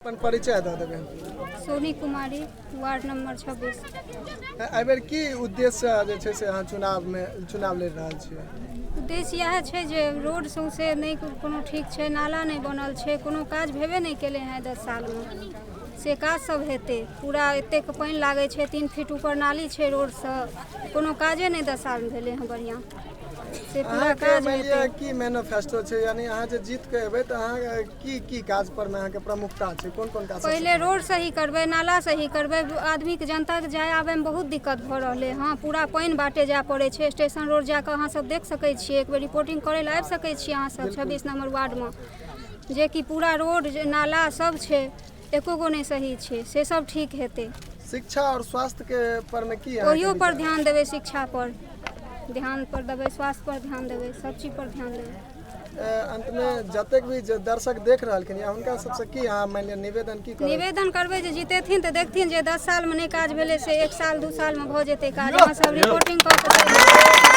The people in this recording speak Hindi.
अपन परिचय दऽ देबै। Soni Kumari, ward number 26। एहि बेर की उद्देश्य जे छै से अहाँ चुनाव लड़ि रहल छियै? उद्देश्य इएह छै जे रोड सौंसे नहि कोनो ठीक छै, नाला नहि बनल छै, कोनो काज भेबे नहि केलै हैं 10 सालमे। से काज सब हेतै। पूरा एतेक पानि लागै छै, 3 फीट ऊपर नाली छै रोडसँ, कोनो काजे नहि 10 सालमे भेलै हैं बढ़िआँ। से पूरा काज हेतै। की मैनिफेस्टो छै, यानी अहाँ जे जीत के एबै तऽ अहाँ की काज पर में अहाँके प्रमुखता छै, कोन कोन काज? पहिले रोड सही करबै, नाला सही करबै। आदमीके जनताके जाय आबैमे बहुत दिक्कत भऽ रहलै हँ। पूरा पानि बाटे जाय पड़ै छै। स्टेशन रोड जाकऽ अहाँ सब देख सकै छियै, एक बेर रिपोर्टिंग करै लए आबि सकै छियै अहाँ सब 26 नंबर वार्डमे, जे कि पूरा रोड नाला सब छै, एको गो नहि सही छै। से सब ठीक हेतै। शिक्षा और स्वास्थ्य के पर में की ओहियो पर ध्यान देबै, शिक्षा पर ध्यान पर देबै, स्वास्थ्य पर ध्यान देबै, सब चीज पर ध्यान देबै। अंत में जतेक भी दर्शक देख रहलखिन या हुनका सबसे की अहाँ मानि लिअ निवेदन की करबै? निवेदन करबै जे जीतेथिन तऽ देखथिन जे 10 सालमे नहि काज भेलै से 1 साल 2 सालमे भऽ जेतै काज। अहाँ सब रिपोर्टिंग कऽ के